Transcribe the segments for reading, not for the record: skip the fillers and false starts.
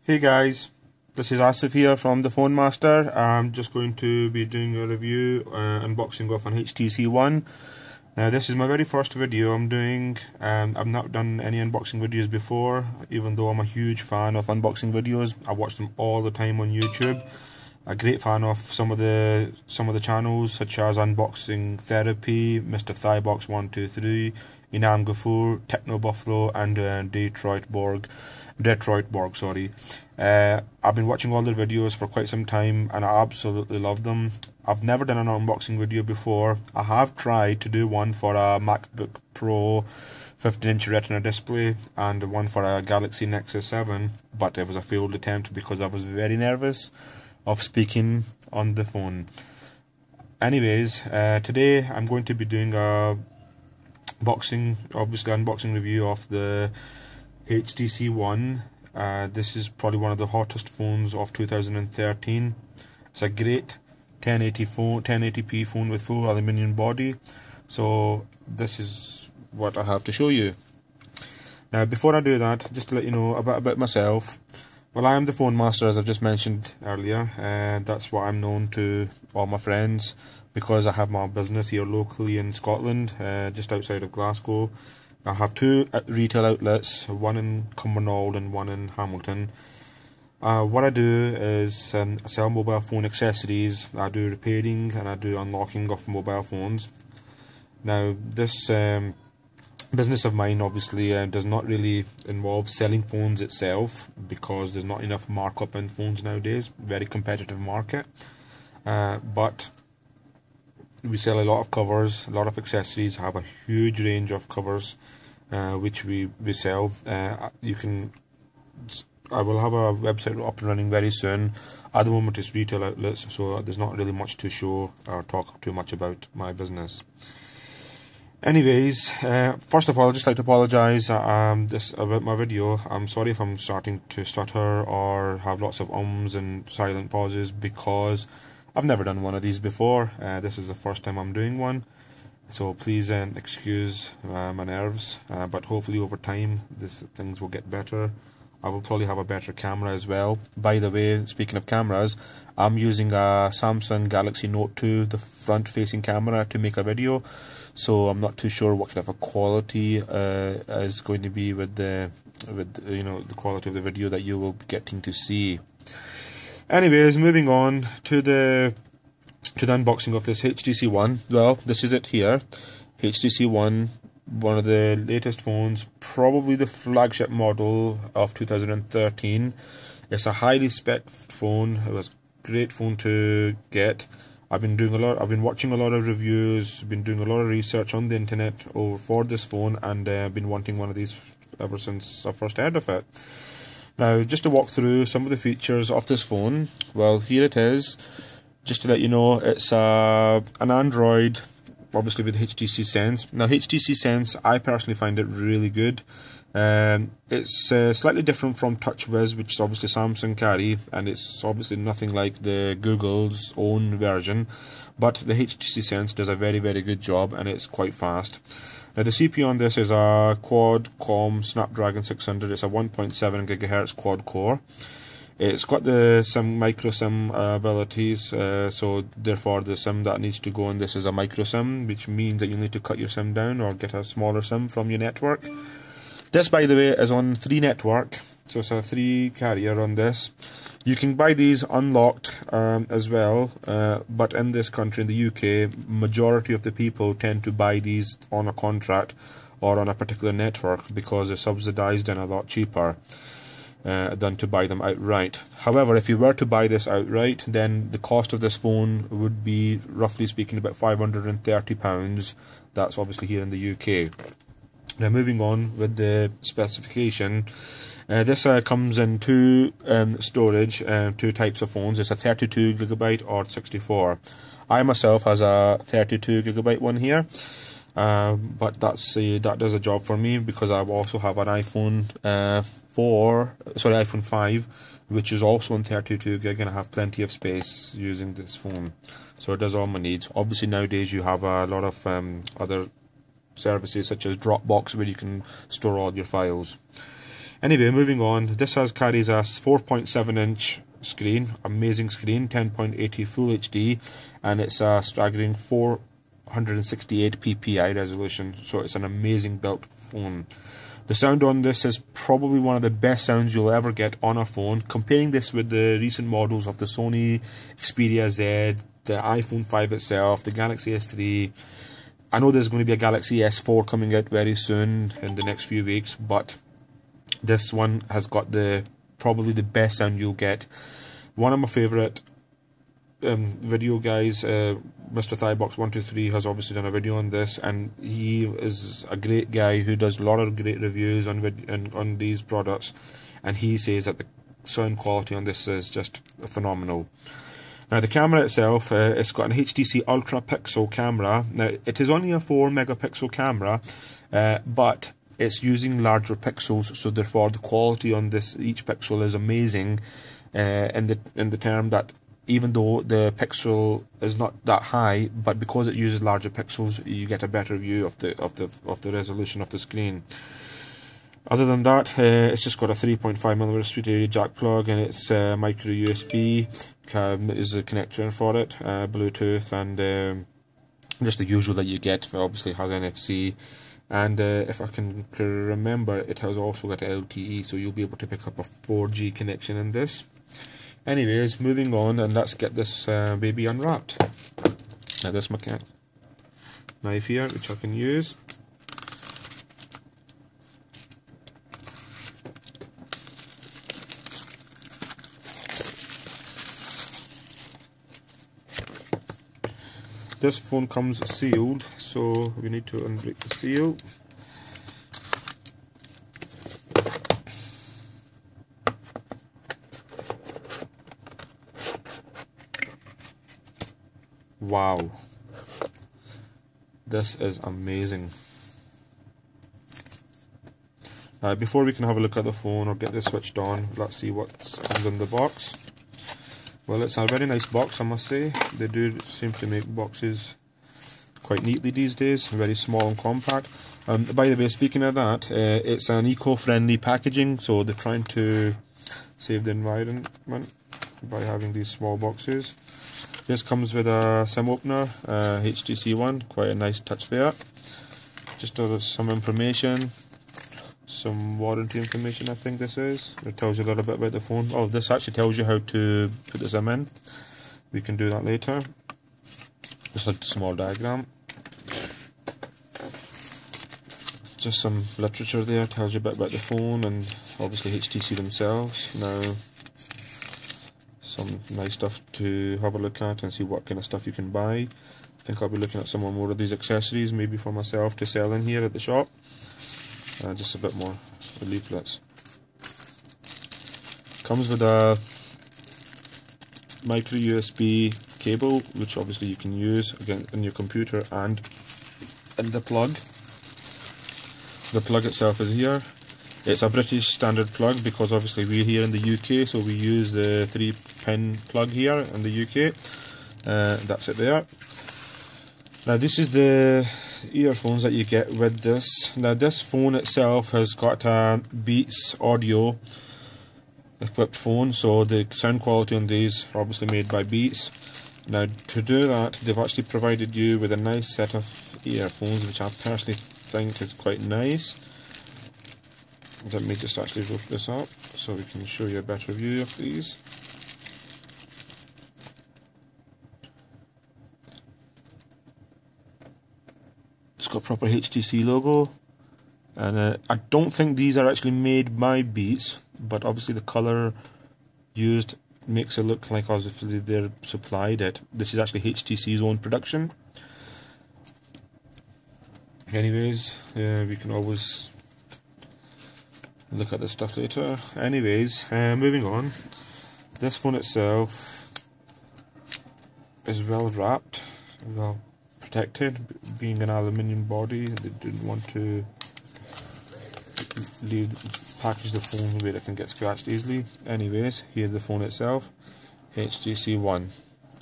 Hey guys, this is Asif here from the Phone Master. I'm just going to be doing a review, unboxing of an HTC One. Now this is my very first video I'm doing. I've not done any unboxing videos before, even though I'm a huge fan of unboxing videos. I watch them all the time on YouTube. A great fan of some of the channels such as Unboxing Therapy, Mr. Thighbox123, Inam Gafoor, Techno Buffalo, and Detroit Borg. Sorry. I've been watching all their videos for quite some time and I absolutely love them. I've never done an unboxing video before. I have tried to do one for a MacBook Pro 15-inch Retina display and one for a Galaxy Nexus 7, but it was a failed attempt because I was very nervous of speaking on the phone. Anyways, today I'm going to be doing a unboxing review of the HTC One. This is probably one of the hottest phones of 2013. It's a great 1080p phone with full aluminium body. So this is what I have to show you. Now before I do that, just to let you know a bit about myself. Well, I am the Phone Master, as I've just mentioned earlier, and that's what I'm known to all my friends, because I have my business here locally in Scotland, just outside of Glasgow. I have two retail outlets, one in Cumbernauld and one in Hamilton. What I do is I sell mobile phone accessories. I do repairing and I do unlocking of mobile phones. Now this business of mine obviously does not really involve selling phones itself, because there's not enough markup in phones nowadays. Very competitive market, but we sell a lot of covers, a lot of accessories. I have a huge range of covers which we sell. I will have a website up and running very soon. At the moment it's retail outlets, so there's not really much to show or talk too much about my business. Anyways, first of all, I'd just like to apologise about my video. I'm sorry if I'm starting to stutter or have lots of ums and silent pauses, because I've never done one of these before. This is the first time I'm doing one, so please excuse my nerves, but hopefully over time things will get better. I will probably have a better camera as well. By the way, speaking of cameras, I'm using a Samsung Galaxy Note 2, the front-facing camera, to make a video. So I'm not too sure what kind of a quality is going to be with the quality of the video that you will be getting to see. Anyways, moving on to the unboxing of this HTC One. Well, this is it here. HTC One, one of the latest phones, probably the flagship model of 2013. It's a highly spec phone. It was a great phone to get. I've been watching a lot of reviews, been doing a lot of research on the internet for this phone, and been wanting one of these ever since I first heard of it. Now, just to walk through some of the features of this phone, well, here it is. Just to let you know, it's an Android, obviously with HTC Sense. Now, HTC Sense, I personally find it really good. It's slightly different from TouchWiz, which is obviously Samsung carry, and it's obviously nothing like the Google's own version, but the HTC Sense does a very, very good job, and it's quite fast. Now the CPU on this is a quad-core Snapdragon 600. It's a 1.7 GHz quad core. It's got the micro SIM abilities, so therefore the SIM that needs to go on this is a micro SIM, which means that you need to cut your SIM down or get a smaller SIM from your network. This, by the way, is on 3 network, so it's a 3 carrier on this. You can buy these unlocked as well, but in this country, in the UK, majority of the people tend to buy these on a contract or on a particular network, because they're subsidised and a lot cheaper than to buy them outright. However, if you were to buy this outright, then the cost of this phone would be, roughly speaking, about £530. That's obviously here in the UK. Now, moving on with the specification, this comes in two storage, two types of phones. It's a 32GB or 64. I myself has a 32GB one here, but that does a job for me, because I also have an iPhone 5, which is also on 32GB, and I have plenty of space using this phone, so it does all my needs. Obviously nowadays you have a lot of other services such as Dropbox, where you can store all your files. Anyway, moving on, this carries a 4.7-inch screen, amazing screen, 10.80 Full HD, and it's a staggering 468 ppi resolution, so it's an amazing built phone. The sound on this is probably one of the best sounds you'll ever get on a phone. Comparing this with the recent models of the Sony Xperia Z, the iPhone 5 itself, the Galaxy S3, I know there's going to be a Galaxy S4 coming out very soon in the next few weeks, but this one has got probably the best sound you'll get. One of my favourite video guys, Mr. Thighbox123, has obviously done a video on this, and he is a great guy who does a lot of great reviews on these products, and he says that the sound quality on this is just phenomenal. Now the camera itself, it's got an HTC Ultra Pixel camera. Now it is only a 4 megapixel camera, but it's using larger pixels, so therefore the quality on each pixel is amazing, in the term that even though the pixel is not that high, but because it uses larger pixels, you get a better view of the resolution of the screen. Other than that, it's just got a 3.5mm sweet area jack plug, and it's micro USB is the connector for it, Bluetooth, and just the usual that you get. It obviously has NFC, and if I can remember, it has also got LTE, so you'll be able to pick up a 4G connection in this. Anyways, moving on, and let's get this baby unwrapped. Now this mechanic knife here, which I can use. This phone comes sealed, so we need to unbreak the seal. Wow, this is amazing. Before we can have a look at the phone or get this switched on, let's see what comes in the box. Well, it's a very nice box, I must say. They do seem to make boxes quite neatly these days, very small and compact. By the way, speaking of that, it's an eco-friendly packaging, so they're trying to save the environment by having these small boxes. This comes with a SIM opener, HTC One, quite a nice touch there. Just some information, some warranty information, I think this is. It tells you a little bit about the phone. Oh, this actually tells you how to put the SIM in. We can do that later. Just a small diagram. Just some literature there, tells you a bit about the phone, and obviously HTC themselves. Now, some nice stuff to have a look at and see what kind of stuff you can buy. I think I'll be looking at some more of these accessories, maybe for myself to sell in here at the shop. Just a bit more leaflets. Comes with a micro USB cable, which obviously you can use again in your computer and in the plug. The plug itself is here. It's a British standard plug because obviously we're here in the UK, so we use the 3-pin plug here in the UK. That's it there. Now this is the earphones that you get with this. Now this phone itself has got a Beats audio equipped phone, so the sound quality on these are obviously made by Beats. Now to do that, they've actually provided you with a nice set of earphones, which I personally think is quite nice. Let me just actually look this up so we can show you a better view of these. It's got proper HTC logo, and I don't think these are actually made by Beats, but obviously the colour used makes it look like as if they're supplied it. This is actually HTC's own production. Anyways, we can always look at this stuff later. Anyways, moving on. This phone itself is well wrapped, well protected, being an aluminium body. They didn't want to package the phone where it can get scratched easily. Anyways, here's the phone itself, HTC One.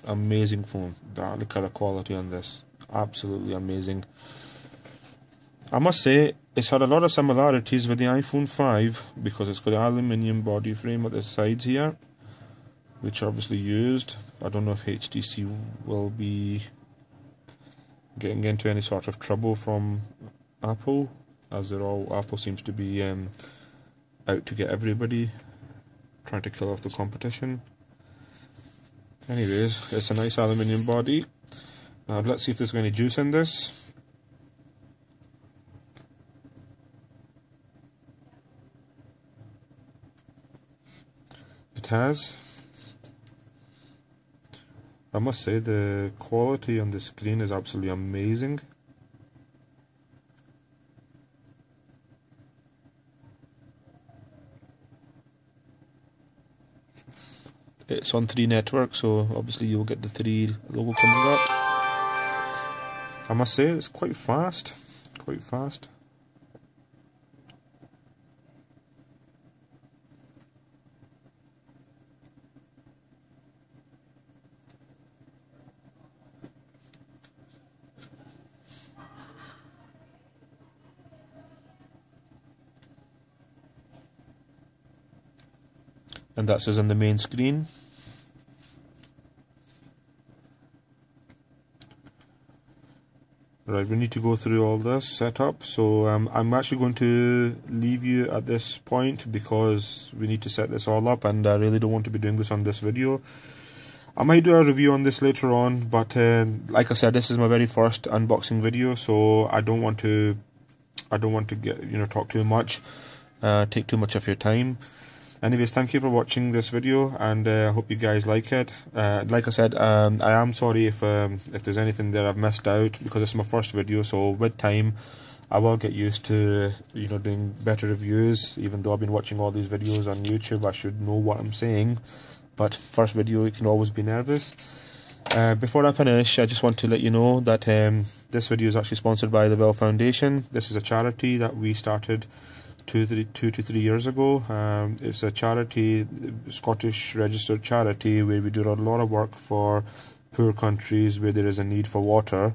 Amazing phone. Look at the quality on this, absolutely amazing. I must say, it's had a lot of similarities with the iPhone 5 because it's got an aluminium body frame at the sides here, which are obviously used. I don't know if HTC will be getting into any sort of trouble from Apple, as Apple seems to be out to get everybody, trying to kill off the competition. Anyways, it's a nice aluminium body. Now let's see if there's any juice in this. It has. I must say the quality on the screen is absolutely amazing. It's on 3 networks, so obviously you'll get the 3 logo coming up. I must say it's quite fast, quite fast. And that's us on the main screen. Right, we need to go through all this setup, so I'm actually going to leave you at this point because we need to set this all up, and I really don't want to be doing this on this video. I might do a review on this later on, but like I said, this is my very first unboxing video, so I don't want to get talk too much, take too much of your time. Anyways, thank you for watching this video, and I hope you guys like it. Like I said, I am sorry if there's anything that I've missed out, because it's my first video, so with time I will get used to doing better reviews. Even though I've been watching all these videos on YouTube, I should know what I'm saying, but first video you can always be nervous. Before I finish, I just want to let you know that this video is actually sponsored by the Well Foundation. This is a charity that we started 2 to 3 years ago. It's a charity, Scottish registered charity, where we do a lot of work for poor countries where there is a need for water.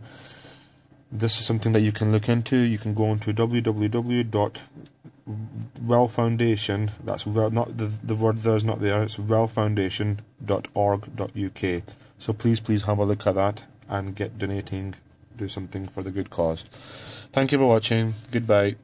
This is something that you can look into. You can go on to www.wellfoundation. That's well, not the word there's not there. It's wellfoundation.org.uk. So please have a look at that and get donating. Do something for the good cause. Thank you for watching. Goodbye.